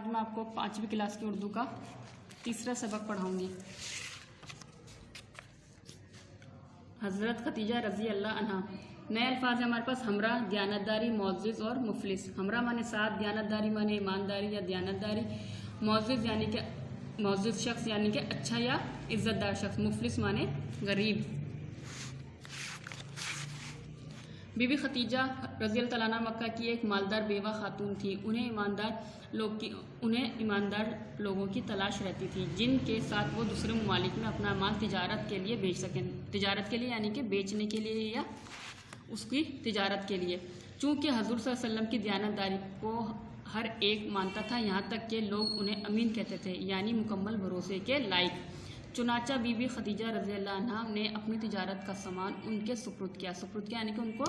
میں آپ کو 5ویں کلاس کی اردو کا تیسرا سبق پڑھاؤں گی۔ حضرت خدیجہ رضی اللہ عنہا۔ نئے الفاظ ہیں ہمارے پاس: ہمراہ، دیانتداری، معزز اور مفلس۔ ہمراہ مانے ساتھ، دیانتداری مانے ایمانداری یا دیانتداری، معزز یعنی کہ معزز شخص یعنی کہ اچھا یا عزت دار شخص، مفلس مانے غریب۔ بی بی خدیجہ رضی اللہ تعالیٰ عنہ مکہ کی ایک مالدار بیوہ خاتون تھی۔ انہیں ایماندار لوگوں کی تلاش رہتی تھی جن کے ساتھ وہ دوسرے ممالک میں اپنا مال تجارت کے لیے بیچ سکیں۔ تجارت کے لیے یعنی کہ بیچنے کے لیے یا اس کی تجارت کے لیے۔ چونکہ حضور صلی اللہ علیہ وسلم کی دیانتداری کو ہر ایک مانتا تھا، یہاں تک کہ لوگ انہیں امین کہتے تھے، یعنی مکمل بھروسے کے لائق۔ چنانچہ بی بی خدیجہ رضی اللہ عنہا نے اپنی تجارت کا سامان ان کے سپرد کیا یعنی کہ ان کو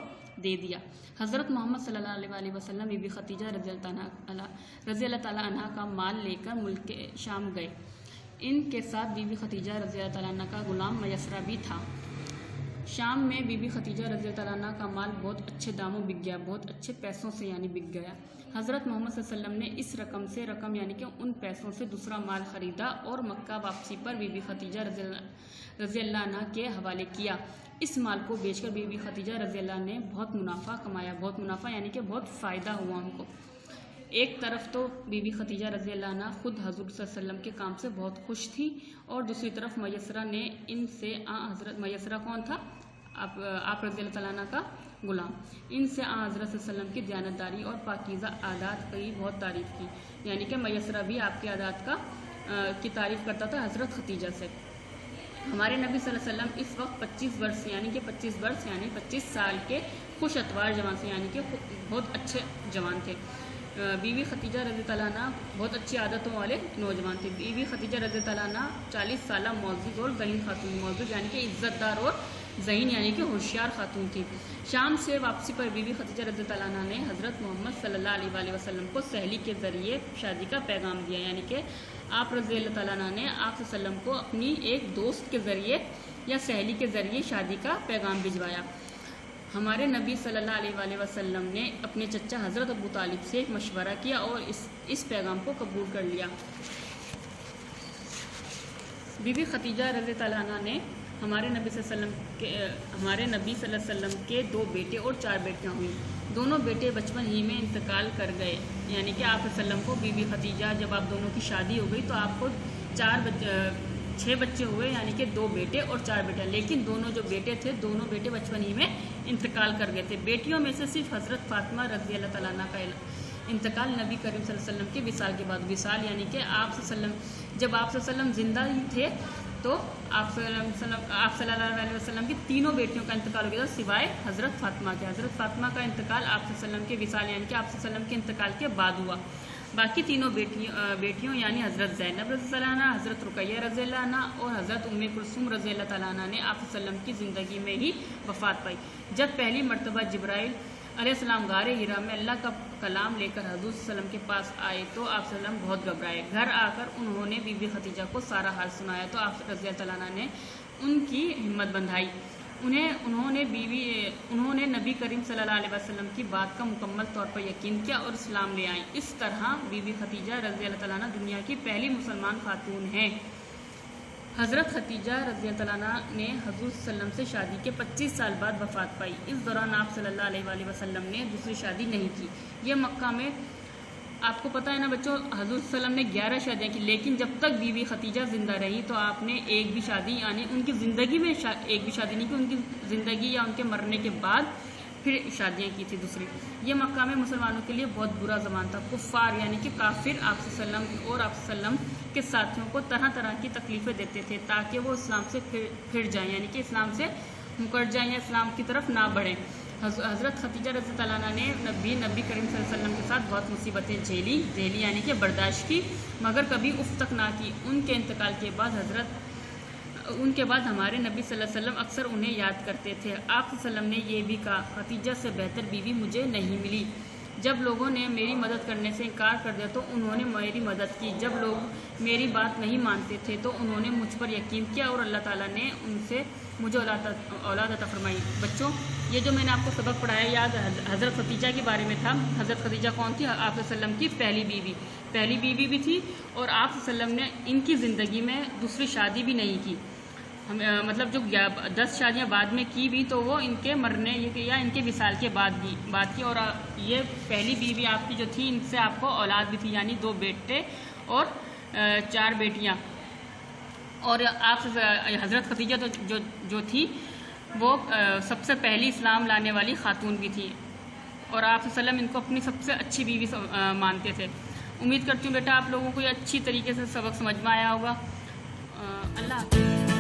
دے دیا۔ حضرت محمد صلی اللہ علیہ وسلم بی بی خدیجہ رضی اللہ تعالیٰ عنہا کا مال لے کر ملک شام گئے۔ ان کے ساتھ بی بی خدیجہ رضی اللہ تعالیٰ عنہ کا غلام میسرہ بھی تھا۔ شام میں بی بی خدیجہ رضی اللہ تعالیٰ عنہ کا مال بہت اچھے داموں بک گیا، بہت اچھے پیسوں سے یعنی بک گیا۔ حضرت محمد صلی اللہ علیہ وسلم نے اس رقم یعنی کہ ان پیسوں سے دوسرا مال خریدا اور مکہ واپسی پر بی بی خدیجہ رضی اللہ عنہ کے حوالے کیا۔ اس مال کو بیچ کر بی بی خدیجہ رضی اللہ عنہ نے بہت منافع کمایا، بہت منافع یعنی کہ بہت فائدہ ہوا ان کو۔ ایک طرف تو بی بی خدیجہ رضی اللہ عنہ خود حضور صلی اللہ علیہ وسلم کے کام سے بہت خوش تھی، اور دوسری طرف میسرہ نے ان سے حضرت میسرہ کون تھا؟ آپ رضی اللہ تعالیٰ عنہ کا غلام، ان سے حضرت صلی اللہ علیہ وسلم کی دیانتداری اور پاکیزہ عادات کی بہت تعریف کی، یعنی کہ میسرہ بھی آپ کے عادات کی تعریف کرتا تھا حضرت خدیجہ سے۔ ہمارے نبی صلی اللہ علیہ وسلم اس وقت 25 سال کے خوش اتوار جوان سے یعنی کہ بہت اچھے جوان تھے۔ بی بی خدیجہ رضی اللہ عنہ بہت اچھی عادتوں والے نوجوان تھے۔ بی بی خدیجہ رضی اللہ عنہ 40 سالہ معزز اور ذہین خاتون، معزز یعنی کہ عزت دار اور ذہین یعنی کہ ہوشیار خاتون تھی۔ شام سے واپسی پر بی بی خدیجہ رضی اللہ عنہ نے حضرت محمد صلی اللہ علیہ وسلم کو سہیلی کے ذریعے شادی کا پیغام دیا، یعنی کہ آپ رضی اللہ تعالیٰ عنہ نے آپ صلی اللہ علیہ وسلم کو اپنی ایک دوست کے ذریعے یا سہیلی کے ذریعے شادی کا پیغام بھجوایا۔ ہمارے نبی صلی اللہ علیہ وسلم نے اپنے چچا حضرت ابو طالب سے ایک مشورہ کیا اور اس پیغام کو قبول کر لیا۔ بی بی خدیجہ رضی اللہ عنہ نے ہمارے نبی صلی اللہ علیہ وسلم کے 2 بیٹے اور 4 بیٹیاں ہوئیں۔ دونوں بیٹے بچپن ہی میں انتقال کر گئے، یعنی کہ آپ صلی اللہ علیہ وسلم کو بی بی خدیجہ جب آپ دونوں کی شادی ہو گئی تو آپ کو 6 بچے ہوئے، یعنی کہ 2 بیٹے اور 4 بیٹیاں، لیکن دونوں جو بیٹے تھے دونوں بیٹے بچپن ہی میں انتقال کر گئے تھے۔ بیٹیوں میں سے صرف حضرت فاطمہ رضی اللہ تعالیٰ عنہ کا انتقال نبی کریم صلی اللہ علیہ وسلم کے وصال کے بعد، وصال یعنی کہ جب آپ صلی اللہ علیہ وسلم زندہ ہی تھے تو آپ صلی اللہ علیہ وسلم کی تینوں بیٹیوں کا انتقال ہو گیا تھا سوائے حضرت فاطمہ کے۔ حضرت فاطمہ کا انتقال آپ صلی اللہ علیہ وسلم کے وصال یعنی کہ آپ صلی اللہ علیہ وسلم کے انتقال کے بعد ہوا۔ باقی تینوں بیٹیوں یعنی حضرت زینب رضی اللہ عنہ، حضرت رقیہ رضی اللہ عنہ اور حضرت ام کلثوم رضی اللہ تعالیٰ عنہ نے آپ صلی اللہ علیہ وسلم کی زندگی میں ہی وفات پائی۔ جب پہلی مرتبہ جبرائیل علیہ السلام غار ہرا میں اللہ کا کلام لے کر حضور صلی اللہ علیہ وسلم کے پاس آئے تو آپ صلی اللہ علیہ وسلم بہت گھبرائے۔ گھر آ کر انہوں نے بی بی خدیجہ کو سارا حال سنایا تو آپ رضی اللہ عنہ نے ان کی ہمت بندھائی۔ انہوں نے نبی کریم صلی اللہ علیہ وسلم کی بات کا مکمل طور پر یقین کیا اور اسلام لے آئیں۔ اس طرح بی بی خدیجہ رضی اللہ عنہ دنیا کی پہلی مسلمان خاتون ہیں۔ حضرت خدیجہ رضی اللہ عنہ نے حضور صلی اللہ علیہ وسلم سے شادی کے 25 سال بعد وفات پائی۔ اس دوران آپ صلی اللہ علیہ وسلم نے دوسری شادی نہیں کی۔ یہ مکہ میں آپ کو پتہ ہے نا بچوں، حضور صلی اللہ علیہ وسلم نے 11 شادیاں کی، لیکن جب تک بی بی خدیجہ زندہ رہی تو آپ نے ایک بھی شادی یعنی ان کی زندگی میں ایک بھی شادی نہیں کی، ان کی زندگی یا ان کے مرنے کے بعد پھر شادیاں کی تھی دوسری۔ یہ مکہ میں مسلمانوں کے لیے بہت برا زمان تھا۔ کفار یعنی کہ کافر آپ صلی اللہ علیہ وسلم اور آپ صلی اللہ علیہ وسلم کے ساتھیوں کو طرح طرح کی تکلیفیں دیتے تھے تاکہ وہ اسلام سے پھر جائیں، یعنی کہ اسلام سے مکر جائیں یا اسلام کی طرف نہ بڑھیں۔ حضرت خدیجہ رضی اللہ عنہ نے نبی کریم صلی اللہ علیہ وسلم کے ساتھ بہت مصیبتیں جھیلی یعنی کہ برداشت کی، مگر کبھی اف تک نہ کی۔ ان کے انتقال کے بعد ہمارے نبی صلی اللہ علیہ وسلم اکثر انہیں یاد کرتے تھے۔ آپ صلی اللہ علیہ وسلم نے یہ بھی کہا، خدیجہ سے بہتر بیوی مجھے نہیں ملی۔ جب لوگوں نے میری مدد کرنے سے انکار کر دیا تو انہوں نے میری مدد کی، جب لوگ میری بات نہیں مانتے تھے تو انہوں نے مجھ پر یقین کیا اور اللہ تعالیٰ نے ان سے مجھے اولاد عطا فرمائی۔ بچوں، یہ جو میں نے آپ کو سبق پڑھایا یاد حضرت خدیجہ کے بارے میں تھا۔ حضرت خدیجہ کون تھی؟ آپ صلی اللہ علیہ وسلم کی پہلی بیوی بھی تھی، اور آپ صلی اللہ علیہ وسلم نے ان کی زندگی میں دوسری شادی بھی نہیں کی، مطلب جو 10 شادیاں بعد میں کی بھی تو وہ ان کے مرنے یا ان کے وصال کے بعد کی، اور یہ پہلی بیوی آپ کی جو تھی ان سے آپ کو اولاد بھی تھی، یعنی 2 بیٹے اور 4 بیٹیاں۔ اور آپ حضرت خدیجہ جو تھی وہ سب سے پہلی اسلام لانے والی خاتون بھی تھی، اور آپ صلی اللہ علیہ وسلم ان کو اپنی سب سے اچھی بیوی مانتے تھے۔ امید کرتی ہوں بیٹا آپ لوگوں کو یہ اچھی طریقے سے سبق سمجھ میں آیا ہوگا۔ اللہ حافظ۔